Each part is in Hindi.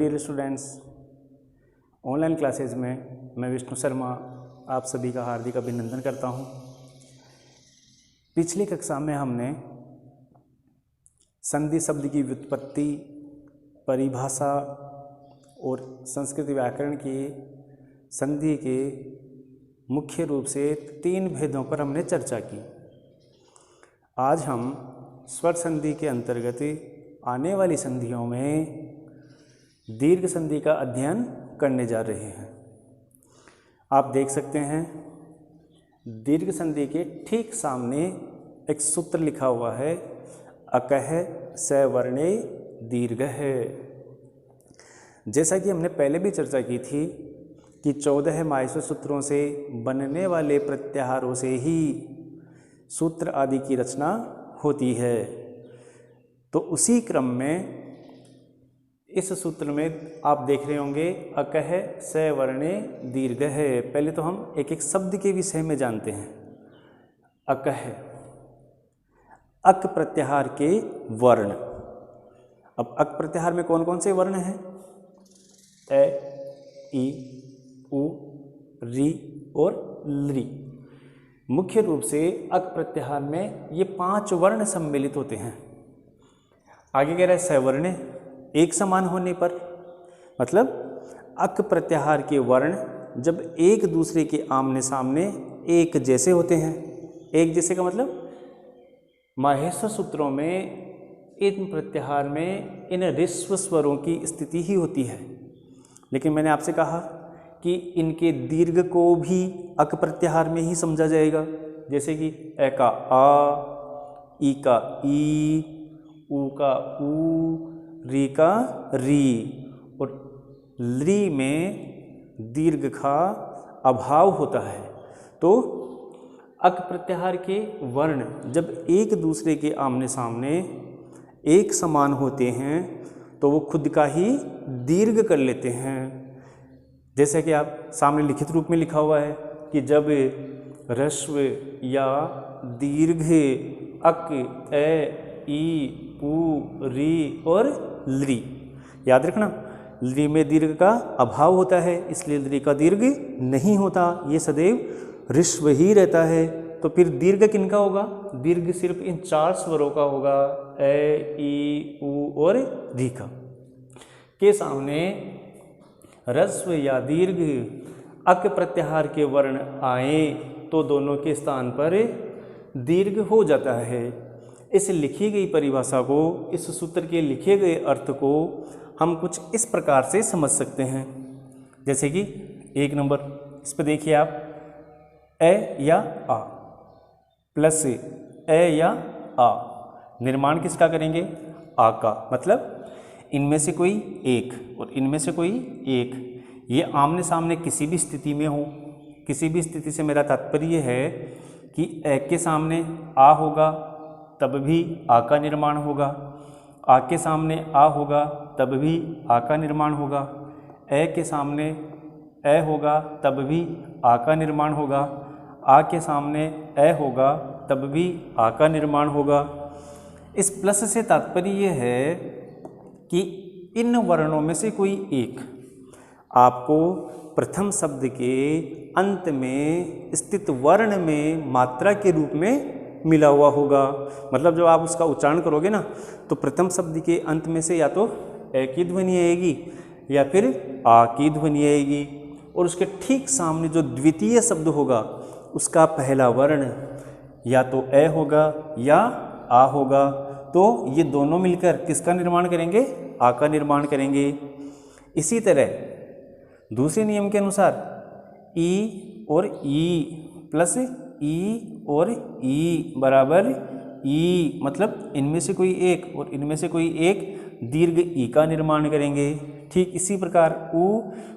डियर स्टूडेंट्स, ऑनलाइन क्लासेज में मैं विष्णु शर्मा आप सभी का हार्दिक अभिनंदन करता हूं। पिछली कक्षा में हमने संधि शब्द की व्युत्पत्ति, परिभाषा और संस्कृत व्याकरण की संधि के मुख्य रूप से 3 भेदों पर हमने चर्चा की। आज हम स्वर संधि के अंतर्गत आने वाली संधियों में दीर्घ संधि का अध्ययन करने जा रहे हैं। आप देख सकते हैं दीर्घ संधि के ठीक सामने एक सूत्र लिखा हुआ है, अकह सवर्णे दीर्घः। जैसा कि हमने पहले भी चर्चा की थी कि 14 माहेश्वर सूत्रों से बनने वाले प्रत्याहारों से ही सूत्र आदि की रचना होती है। तो उसी क्रम में इस सूत्र में आप देख रहे होंगे अकह सवर्णे दीर्घः। पहले तो हम एक एक शब्द के विषय में जानते हैं। अकह, अक प्रत्याहार के वर्ण। अब अक प्रत्याहार में कौन कौन से वर्ण हैं? ए, ई, उ, री और लृ। मुख्य रूप से अक प्रत्याहार में ये 5 वर्ण सम्मिलित होते हैं। आगे कह रहा है सवर्ण, एक समान होने पर, मतलब अक प्रत्याहार के वर्ण जब एक दूसरे के आमने सामने एक जैसे होते हैं। एक जैसे का मतलब माहेश्वर सूत्रों में इन प्रत्याहार में इन ऋस्व स्वरों की स्थिति ही होती है। लेकिन मैंने आपसे कहा कि इनके दीर्घ को भी अक प्रत्याहार में ही समझा जाएगा। जैसे कि ए का आ, ई का ई, उ का उ, री का री और लृ में दीर्घ का अभाव होता है। तो अक प्रत्याहार के वर्ण जब एक दूसरे के आमने सामने एक समान होते हैं तो वो खुद का ही दीर्घ कर लेते हैं। जैसे कि आप सामने लिखित रूप में लिखा हुआ है कि जब ह्रस्व या दीर्घ अक, ए, ई, उ, री और लृ, याद रखना लृ में दीर्घ का अभाव होता है, इसलिए लृ का दीर्घ नहीं होता, ये सदैव ऋस्व ही रहता है। तो फिर दीर्घ किनका होगा? दीर्घ सिर्फ इन 4 स्वरों का होगा, ए, ई, उ और री का। के सामने ह्रस्व या दीर्घ अक प्रत्याहार के वर्ण आए तो दोनों के स्थान पर दीर्घ हो जाता है। इस लिखी गई परिभाषा को, इस सूत्र के लिखे गए अर्थ को हम कुछ इस प्रकार से समझ सकते हैं। जैसे कि 1 नंबर, इस पर देखिए आप, ए या आ प्लस ए या आ, निर्माण किसका करेंगे? आ का। मतलब इनमें से कोई एक और इनमें से कोई एक, ये आमने सामने किसी भी स्थिति में हो। किसी भी स्थिति से मेरा तात्पर्य है कि ए के सामने आ होगा तब भी आ का निर्माण होगा, आ के सामने आ होगा तब भी आ का निर्माण होगा, ए के सामने ए होगा तब भी आ का निर्माण होगा, आ के सामने ए होगा तब भी आ का निर्माण होगा। इस प्लस से तात्पर्य यह है कि इन वर्णों में से कोई एक आपको प्रथम शब्द के अंत में स्थित वर्ण में मात्रा के रूप में मिला हुआ होगा। मतलब जब आप उसका उच्चारण करोगे ना, तो प्रथम शब्द के अंत में से या तो ए की ध्वनि आएगी या फिर आ की ध्वनि आएगी, और उसके ठीक सामने जो द्वितीय शब्द होगा उसका पहला वर्ण या तो ए होगा या आ होगा। तो ये दोनों मिलकर किसका निर्माण करेंगे? आ का निर्माण करेंगे। इसी तरह दूसरे नियम के अनुसार ई और ई प्लस ई और ई बराबर ई, मतलब इनमें से कोई एक और इनमें से कोई एक दीर्घ ई का निर्माण करेंगे। ठीक इसी प्रकार उ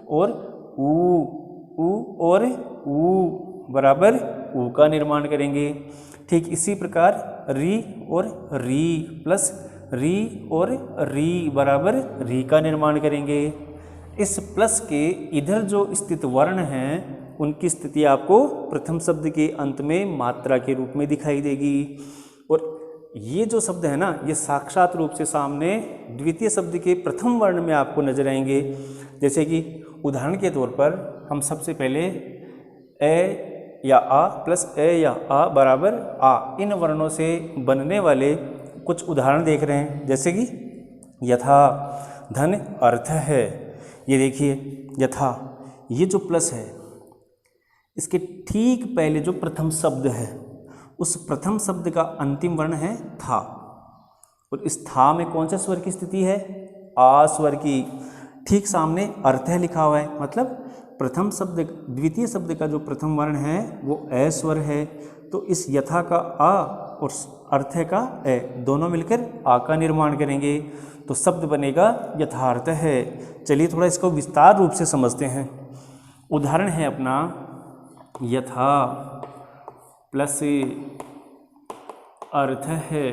और उ और उ बराबर उ का निर्माण करेंगे। ठीक इसी प्रकार री और री प्लस री और री बराबर री का निर्माण करेंगे। इस प्लस के इधर जो स्थित वर्ण हैं उनकी स्थिति आपको प्रथम शब्द के अंत में मात्रा के रूप में दिखाई देगी, और ये जो शब्द है ना, ये साक्षात रूप से सामने द्वितीय शब्द के प्रथम वर्ण में आपको नजर आएंगे। जैसे कि उदाहरण के तौर पर हम सबसे पहले ए या आ प्लस ए या आ बराबर आ, इन वर्णों से बनने वाले कुछ उदाहरण देख रहे हैं। जैसे कि यथा धन अर्थ है, ये देखिए यथा, ये जो प्लस है इसके ठीक पहले जो प्रथम शब्द है उस प्रथम शब्द का अंतिम वर्ण है था, और इस था में कौन से स्वर की स्थिति है? आ स्वर की। ठीक सामने अर्थ है लिखा हुआ है, मतलब प्रथम शब्द द्वितीय शब्द का जो प्रथम वर्ण है वो ए स्वर है। तो इस यथा का आ और अर्थ का ए दोनों मिलकर आ का निर्माण करेंगे, तो शब्द बनेगा यथार्थ है। चलिए थोड़ा इसको विस्तार रूप से समझते हैं। उदाहरण है अपना यथा प्लस अर्थ है।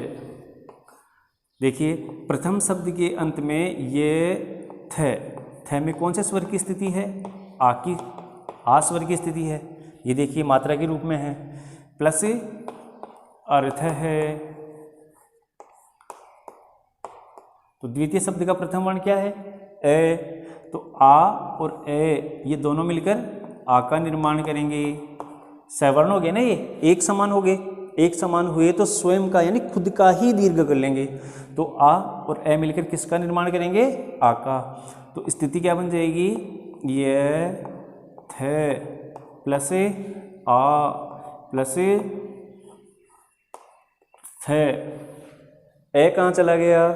देखिए प्रथम शब्द के अंत में ये थ में कौन से स्वर की स्थिति है? आ की, आ स्वर की स्थिति है। ये देखिए मात्रा के रूप में है। प्लस अर्थ है, तो द्वितीय शब्द का प्रथम वर्ण क्या है? ए। तो आ और ए ये दोनों मिलकर आ का निर्माण करेंगे। सवर्ण हो गए ना, ये एक समान हो गए। एक समान हुए तो स्वयं का यानी खुद का ही दीर्घ कर लेंगे। तो आ और ए मिलकर किसका निर्माण करेंगे? आ का। तो स्थिति क्या बन जाएगी? ये थे प्लस आ प्लस थे। ए कहाँ चला गया?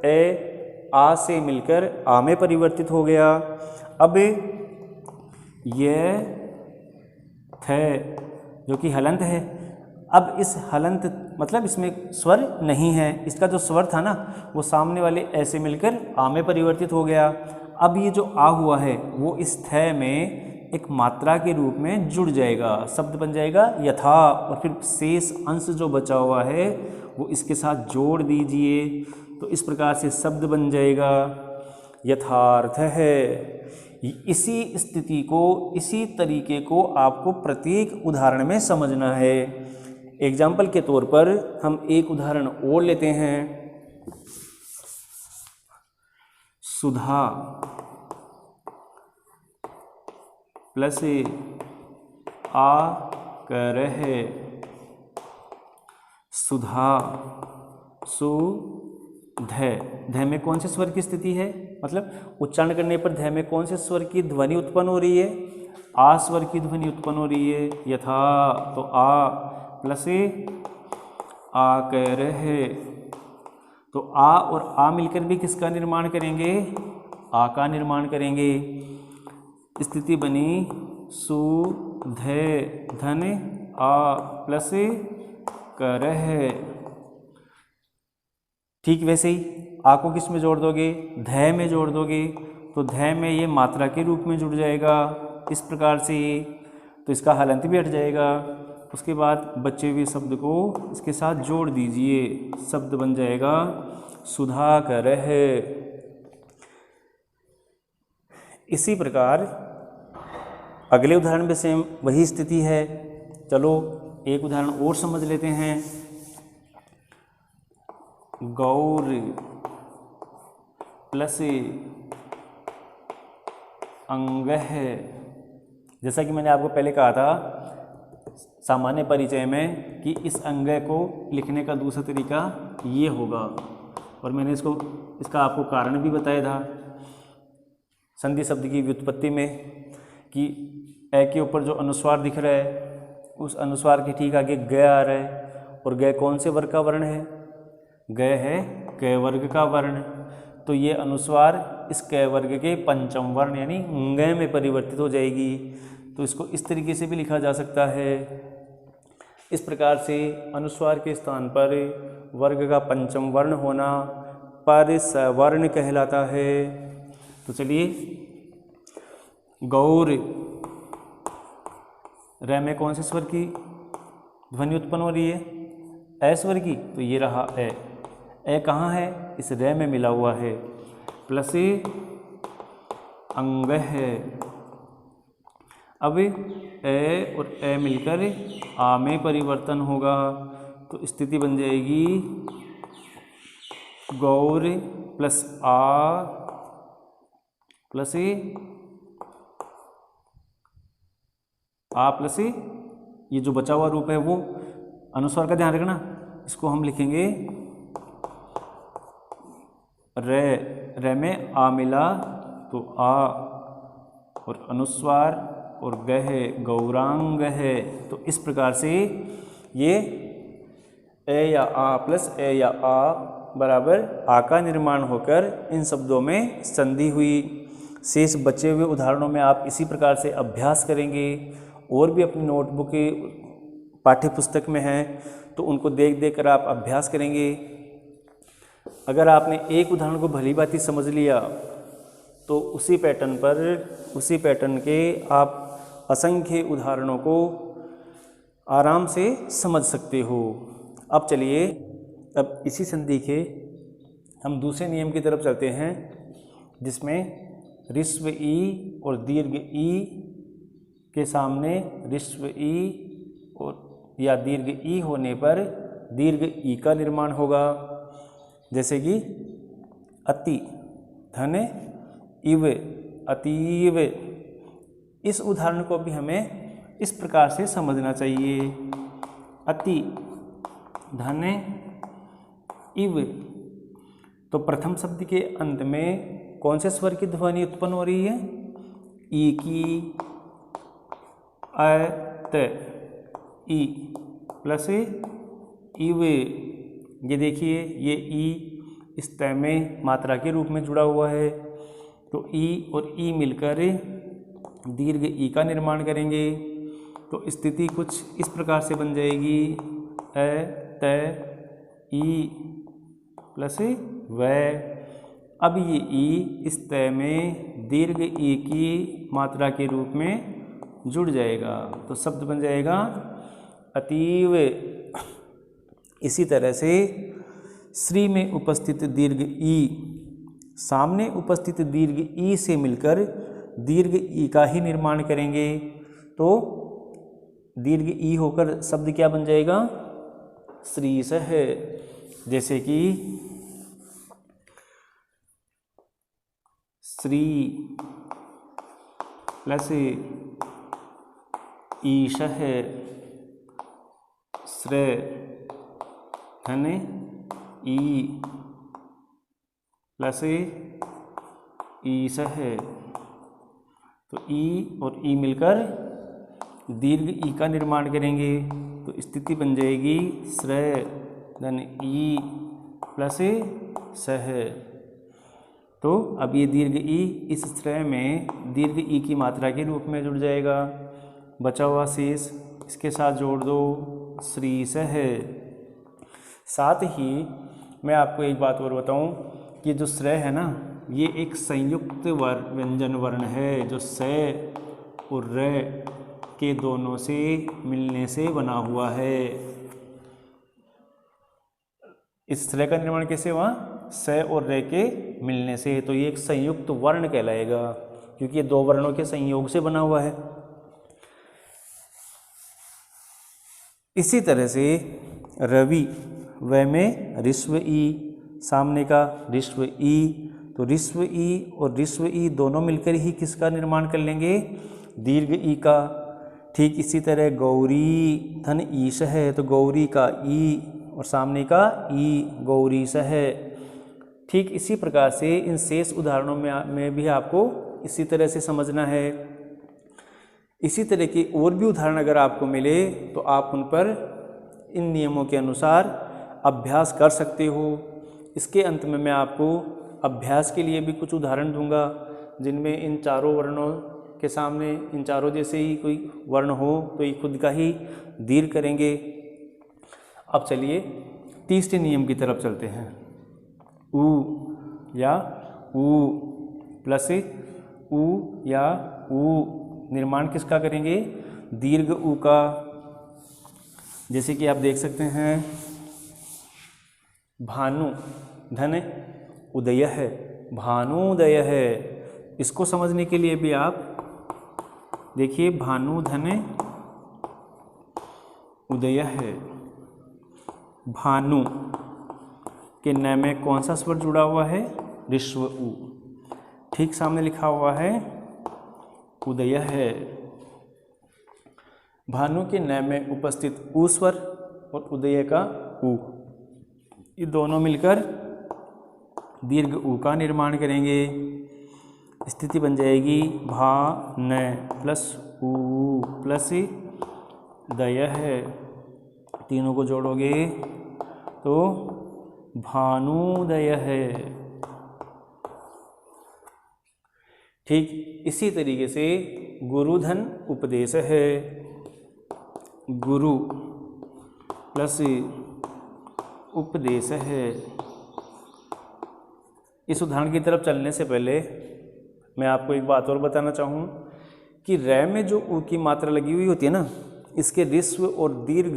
ए आ से मिलकर आ में परिवर्तित हो गया। अब ये थे जो कि हलंत है। अब इस हलंत मतलब इसमें स्वर नहीं है, इसका जो स्वर था ना वो सामने वाले ए से मिलकर आ में परिवर्तित हो गया। अब ये जो आ हुआ है वो इस थे में एक मात्रा के रूप में जुड़ जाएगा, शब्द बन जाएगा यथा, और फिर शेष अंश जो बचा हुआ है वो इसके साथ जोड़ दीजिए, तो इस प्रकार से शब्द बन जाएगा यथार्थ है। इसी स्थिति को, इसी तरीके को आपको प्रत्येक उदाहरण में समझना है। एग्जाम्पल के तौर पर हम एक उदाहरण और लेते हैं। सुधा प्लस आ कर है, सुधा सु ध में कौन से स्वर की स्थिति है? मतलब उच्चारण करने पर ध में कौन से स्वर की ध्वनि उत्पन्न हो रही है? आ स्वर की ध्वनि उत्पन्न हो रही है। यथा, तो आ प्लस आ कर है, तो आ और आ मिलकर भी किसका निर्माण करेंगे? आ का निर्माण करेंगे। स्थिति बनी सु ध धन आ प्लस कर है। ठीक वैसे ही आ को किस में जोड़ दोगे? ध में जोड़ दोगे, तो ध में ये मात्रा के रूप में जुड़ जाएगा इस प्रकार से, तो इसका हलंत भी हट जाएगा। उसके बाद बचे हुए शब्द को इसके साथ जोड़ दीजिए, शब्द बन जाएगा सुधा कर है। इसी प्रकार अगले उदाहरण में सेम वही स्थिति है। चलो एक उदाहरण और समझ लेते हैं। गौर प्लस अंग है। जैसा कि मैंने आपको पहले कहा था सामान्य परिचय में कि इस अंग को लिखने का दूसरा तरीका ये होगा, और मैंने इसका आपको कारण भी बताया था संधि शब्द की व्युत्पत्ति में कि ए के ऊपर जो अनुस्वार दिख रहा है उस अनुस्वार के ठीक आगे ग आ रहा है, और ग कौन से वर्ग का वर्ण है? ग है क वर्ग का वर्ण। तो ये अनुस्वार इस क वर्ग के पंचम वर्ण यानी ङ में परिवर्तित हो जाएगी। तो इसको इस तरीके से भी लिखा जा सकता है। इस प्रकार से अनुस्वार के स्थान पर वर्ग का पंचम वर्ण होना पर सवर्ण कहलाता है। तो चलिए, गौर र में कौन से स्वर की ध्वनि उत्पन्न हो रही है? ए स्वर की, तो ये रहा ए। ए कहाँ है? इस रे में मिला हुआ है। प्लस अंग है। अब ए और ए मिलकर आ में परिवर्तन होगा, तो स्थिति बन जाएगी गौर प्लस आ प्लस प्लस ये जो बचा हुआ रूप है वो अनुस्वार का ध्यान रखना, इसको हम लिखेंगे रे में आ मिला तो आ, और अनुस्वार और गह गौरांग है। तो इस प्रकार से ये ए या आ प्लस ए या आ बराबर आ का निर्माण होकर इन शब्दों में संधि हुई। शेष बचे हुए उदाहरणों में आप इसी प्रकार से अभ्यास करेंगे, और भी अपनी नोटबुक के पाठ्य पुस्तक में हैं तो उनको देख देख कर आप अभ्यास करेंगे। अगर आपने एक उदाहरण को भली भांति समझ लिया तो उसी पैटर्न के आप असंख्य उदाहरणों को आराम से समझ सकते हो। अब चलिए, अब इसी संधि के हम दूसरे नियम की तरफ चलते हैं, जिसमें ऋस्व ई और दीर्घ ई के सामने ऋस्व ई और या दीर्घ ई होने पर दीर्घ ई का निर्माण होगा। जैसे कि अति धन इव अतीव। इस उदाहरण को भी हमें इस प्रकार से समझना चाहिए। अति धन इव, तो प्रथम शब्द के अंत में कौन से स्वर की ध्वनि उत्पन्न हो रही है? ई की, अत ई प्लस इव। ये देखिए, ये ई इस तय में मात्रा के रूप में जुड़ा हुआ है, तो ई और ई मिलकर दीर्घ ई का निर्माण करेंगे। तो स्थिति कुछ इस प्रकार से बन जाएगी, अ त ई प्लस व। अब ये ई इस तय में दीर्घ ई की मात्रा के रूप में जुड़ जाएगा, तो शब्द बन जाएगा अतीव। इसी तरह से श्री में उपस्थित दीर्घ ई सामने उपस्थित दीर्घ ई से मिलकर दीर्घ ई का ही निर्माण करेंगे, तो दीर्घ ई होकर शब्द क्या बन जाएगा? श्रीसह। जैसे कि श्री प्लस ईशः श्रे धन ई प्लस ईशः। तो ई और ई मिलकर दीर्घ ई का निर्माण करेंगे, तो स्थिति बन जाएगी श्रेय धन ई प्लस सह। तो अब ये दीर्घ ई इस श्रेय में दीर्घ ई की मात्रा के रूप में जुड़ जाएगा। बचा हुआ शेष इसके साथ जोड़ दो, श्री सह। साथ ही मैं आपको एक बात और बताऊं कि जो श्रेय है ना, ये एक संयुक्त व्यंजन वर्ण है, जो स और र के दोनों से मिलने से बना हुआ है। इस श्रेय का निर्माण कैसे हुआ? स और र के मिलने से। तो ये एक संयुक्त वर्ण कहलाएगा, क्योंकि ये दो वर्णों के संयोग से बना हुआ है। इसी तरह से रवि, व में ऋस्व ई, सामने का ऋस्व ई, तो ऋस्व ई और ऋस्व ई दोनों मिलकर ही किसका निर्माण कर लेंगे? दीर्घ ई का। ठीक इसी तरह गौरी धन ईश है, तो गौरी का ई और सामने का ई, गौरीश है। ठीक इसी प्रकार से इन शेष उदाहरणों में भी आपको इसी तरह से समझना है। इसी तरह के और भी उदाहरण अगर आपको मिले तो आप उन पर इन नियमों के अनुसार अभ्यास कर सकते हो। इसके अंत में मैं आपको अभ्यास के लिए भी कुछ उदाहरण दूंगा, जिनमें इन चारों वर्णों के सामने इन चारों जैसे ही कोई वर्ण हो तो ये खुद का ही दीर्घ करेंगे। अब चलिए तीसरे नियम की तरफ चलते हैं। उ या ऊ प्लस उ या ऊ निर्माण किसका करेंगे? दीर्घ उ का। जैसे कि आप देख सकते हैं, भानु धन उदय है, भानुदय है। इसको समझने के लिए भी आप देखिए, भानु धन उदय है, भानु के न में कौन सा स्वर जुड़ा हुआ है? ऋस्व उ। ठीक सामने लिखा हुआ है उदय है। भानु के न में उपस्थित उ स्वर और उदय का उ, ये दोनों मिलकर दीर्घ उ का निर्माण करेंगे। स्थिति बन जाएगी भा न प्लस उ प्लस दय है। तीनों को जोड़ोगे तो भानुदय है। ठीक इसी तरीके से गुरुधन उपदेश है। गुरु प्लस उपदेश है। इस उदाहरण की तरफ चलने से पहले मैं आपको एक बात और बताना चाहूँ कि रै में जो उ की मात्रा लगी हुई होती है ना, इसके ऋस्व और दीर्घ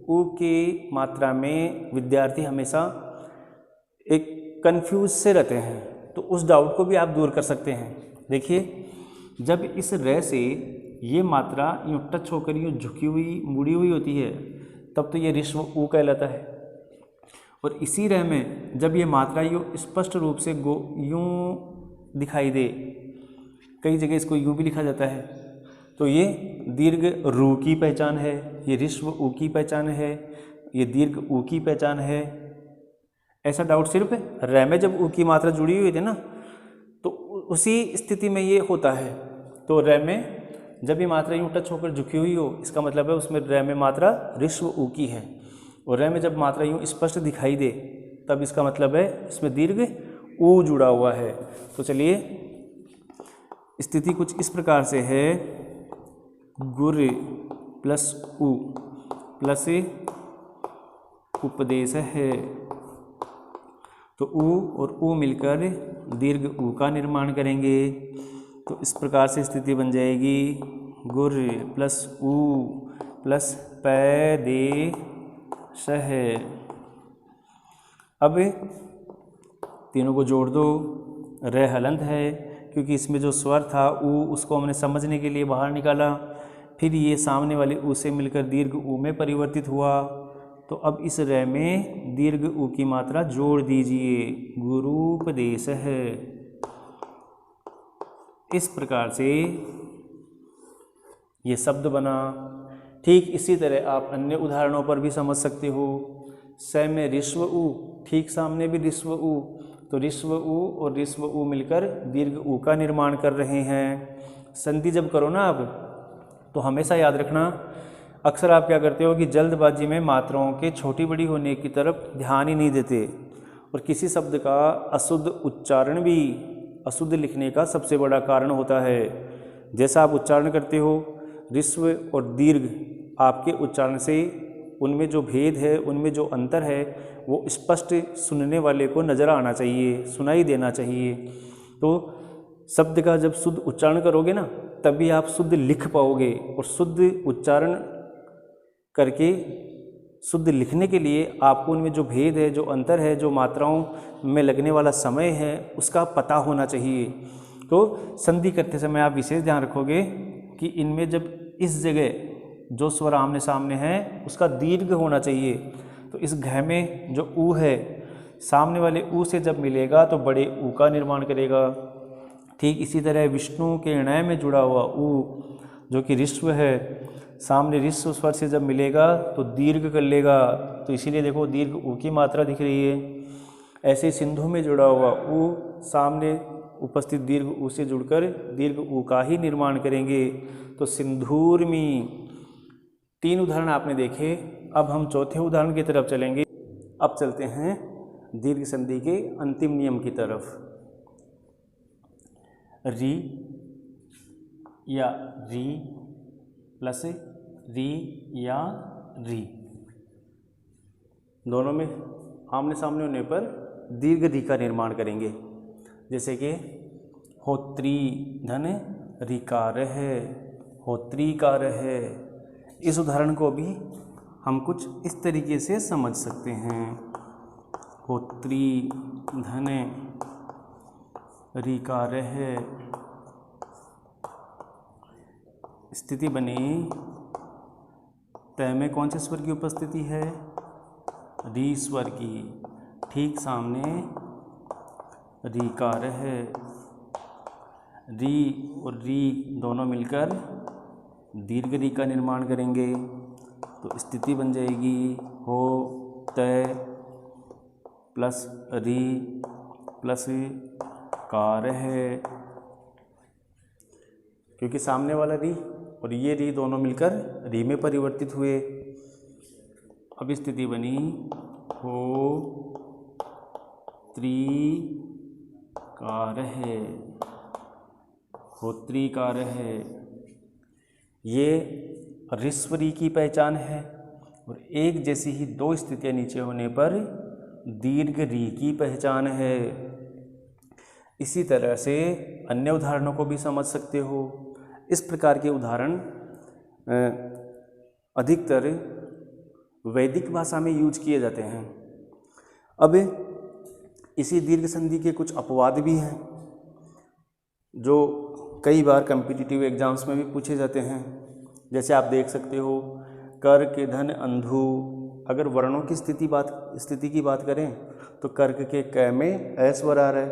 उ की मात्रा में विद्यार्थी हमेशा एक कंफ्यूज से रहते हैं, तो उस डाउट को भी आप दूर कर सकते हैं। देखिए, जब इस रै से ये मात्रा यूँ टच होकर यूँ झुकी हुई मुड़ी हुई होती है, तब तो ये ऋस्व उ कहलाता है। और इसी रै में जब ये मात्रा यूँ स्पष्ट रूप से यूँ दिखाई दे, कई जगह इसको यूँ भी लिखा जाता है, तो ये दीर्घ रू की पहचान है, ये ऋस्व उ की पहचान है, ये दीर्घ उ की पहचान है। ऐसा डाउट सिर्फ रै में जब उ की मात्रा जुड़ी हुई थी ना, तो उसी स्थिति में ये होता है। तो रै में जब ये मात्रा यूँ टच होकर झुकी हुई हो, इसका मतलब है उसमें रै में मात्रा ऋस्व उ की है। और रै में जब मात्रा यूँ स्पष्ट दिखाई दे, तब इसका मतलब है इसमें दीर्घ उ जुड़ा हुआ है। तो चलिए, स्थिति कुछ इस प्रकार से है, गुर प्लस उ प्लस उपदेश है। तो उ और उ मिलकर दीर्घ उ का निर्माण करेंगे। तो इस प्रकार से स्थिति बन जाएगी गुर प्लस उ प्लस पैदेश है। अब तीनों को जोड़ दो, रै हलंत है क्योंकि इसमें जो स्वर था उ, उसको हमने समझने के लिए बाहर निकाला, फिर ये सामने वाले उ से मिलकर दीर्घ उ में परिवर्तित हुआ। तो अब इस रै में दीर्घ उ की मात्रा जोड़ दीजिए, गुरूपदेश है। इस प्रकार से ये शब्द बना। ठीक इसी तरह आप अन्य उदाहरणों पर भी समझ सकते हो। स में ऋस्व उ, ठीक सामने भी ऋस्व उ, तो ऋस्व उ और ऋस्व उ मिलकर दीर्घ उ का निर्माण कर रहे हैं। संधि जब करो ना आप, तो हमेशा याद रखना, अक्सर आप क्या करते हो कि जल्दबाजी में मात्राओं के छोटी बड़ी होने की तरफ ध्यान ही नहीं देते, और किसी शब्द का अशुद्ध उच्चारण भी अशुद्ध लिखने का सबसे बड़ा कारण होता है। जैसा आप उच्चारण करते हो, ऋस्व और दीर्घ आपके उच्चारण से उनमें जो भेद है, उनमें जो अंतर है, वो स्पष्ट सुनने वाले को नज़र आना चाहिए, सुनाई देना चाहिए। तो शब्द का जब शुद्ध उच्चारण करोगे ना, तभी आप शुद्ध लिख पाओगे। और शुद्ध उच्चारण करके शुद्ध लिखने के लिए आपको उनमें जो भेद है, जो अंतर है, जो मात्राओं में लगने वाला समय है, उसका पता होना चाहिए। तो संधि करते समय आप विशेष ध्यान रखोगे कि इनमें जब इस जगह जो स्वर आमने सामने है, उसका दीर्घ होना चाहिए। तो इस घ में जो उ है, सामने वाले उ से जब मिलेगा तो बड़े उ का निर्माण करेगा। ठीक इसी तरह विष्णु के ण में जुड़ा हुआ उ, जो कि ऋस्व है, सामने ऋस्व स्वर से जब मिलेगा तो दीर्घ कर लेगा। तो इसीलिए देखो दीर्घ उ की मात्रा दिख रही है। ऐसे सिंधु में जुड़ा हुआ उ, सामने उपस्थित दीर्घ उ से जुड़कर दीर्घ उ का ही निर्माण करेंगे। तो सिंधूर्मी। 3 उदाहरण आपने देखे। अब हम चौथे उदाहरण की तरफ चलेंगे। अब चलते हैं दीर्घ संधि के अंतिम नियम की तरफ। री या री प्लस री या री, दोनों में आमने सामने होने पर दीर्घ री का निर्माण करेंगे। जैसे कि होत्री धन ऋकार है, होत्रीकार है। इस उदाहरण को भी हम कुछ इस तरीके से समझ सकते हैं। होत्री धन ऋकार है। स्थिति बनी, तय में कौन से स्वर की उपस्थिति है? री स्वर की ठीक सामने रीकार है। री और री दोनों मिलकर दीर्घ री का निर्माण करेंगे तो स्थिति बन जाएगी हो तय प्लस री प्लस कार है, क्योंकि सामने वाला री और ये री दोनों मिलकर री में परिवर्तित हुए। अब स्थिति बनी हो त्रिकार है, होत्रिकार है। ये ऋस्व री की पहचान है और एक जैसी ही दो स्थितियां नीचे होने पर दीर्घ री की पहचान है। इसी तरह से अन्य उदाहरणों को भी समझ सकते हो। इस प्रकार के उदाहरण अधिकतर वैदिक भाषा में यूज किए जाते हैं। अब इसी दीर्घ संधि के कुछ अपवाद भी हैं जो कई बार कॉम्पिटिटिव एग्जाम्स में भी पूछे जाते हैं। जैसे आप देख सकते हो कर्क धन अंधु, अगर वर्णों की स्थिति की बात करें तो कर्क के क में ए स्वर आ रहा है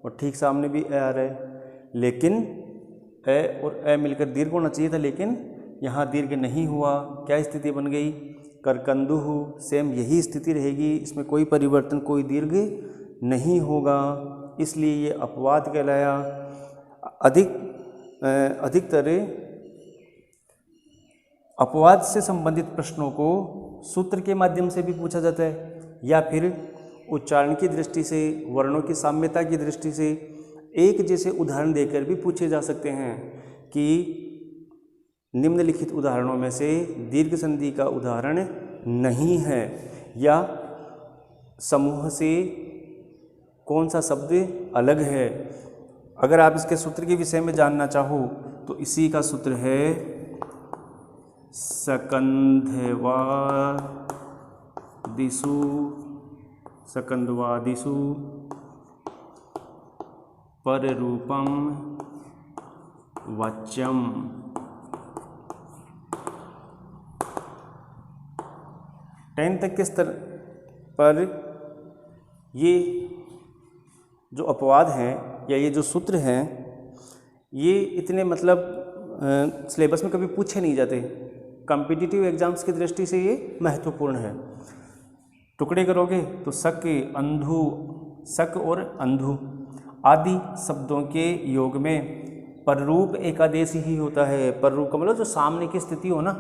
और ठीक सामने भी ए आ रहा है, लेकिन ए और ए मिलकर दीर्घ होना चाहिए था, लेकिन यहाँ दीर्घ नहीं हुआ। क्या स्थिति बन गई? करकंदुहु। सेम यही स्थिति रहेगी, इसमें कोई परिवर्तन, कोई दीर्घ नहीं होगा, इसलिए ये अपवाद कहलाया। अधिकतर अपवाद से संबंधित प्रश्नों को सूत्र के माध्यम से भी पूछा जाता है या फिर उच्चारण की दृष्टि से, वर्णों की साम्यता की दृष्टि से एक जैसे उदाहरण देकर भी पूछे जा सकते हैं कि निम्नलिखित उदाहरणों में से दीर्घ संधि का उदाहरण नहीं है या समूह से कौन सा शब्द अलग है। अगर आप इसके सूत्र के विषय में जानना चाहो तो इसी का सूत्र है सकंधवादिषु पररूपम वाच्यम। टेन तक के स्तर पर ये जो अपवाद हैं या ये जो सूत्र हैं ये इतने सिलेबस में कभी पूछे नहीं जाते। कॉम्पिटिटिव एग्जाम्स की दृष्टि से ये महत्वपूर्ण है। टुकड़े करोगे तो सक अंधु, सक और अंधु आदि शब्दों के योग में पररूप एकादेश ही होता है। पररूप का मतलब जो सामने की स्थिति हो ना,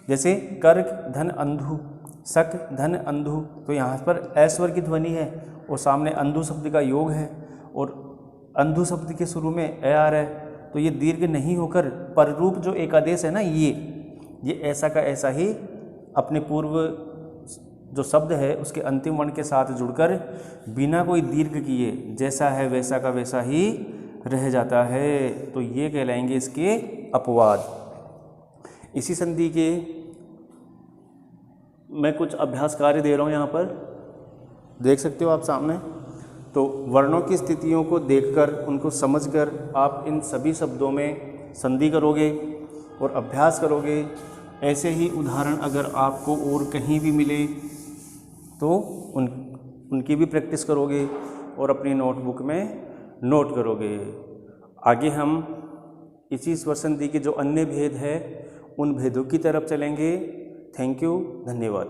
जैसे कर्क धन अंधु, सक धन अंधु, तो यहाँ पर ए स्वर की ध्वनि है और सामने अंधु शब्द का योग है और अंधु शब्द के शुरू में ए आ रहा है, तो ये दीर्घ नहीं होकर पररूप जो एकादेश है ना, ये ऐसा का ऐसा ही अपने पूर्व जो शब्द है उसके अंतिम वर्ण के साथ जुड़कर बिना कोई दीर्घ किए जैसा है वैसा का वैसा ही रह जाता है, तो ये कहलाएंगे इसके अपवाद। इसी संधि के मैं कुछ अभ्यास कार्य दे रहा हूँ, यहाँ पर देख सकते हो आप सामने। तो वर्णों की स्थितियों को देखकर, उनको समझकर आप इन सभी शब्दों में संधि करोगे और अभ्यास करोगे। ऐसे ही उदाहरण अगर आपको और कहीं भी मिले तो उनकी भी प्रैक्टिस करोगे और अपनी नोटबुक में नोट करोगे। आगे हम इसी स्वर संधि के जो अन्य भेद है उन भेदों की तरफ चलेंगे। थैंक यू, धन्यवाद।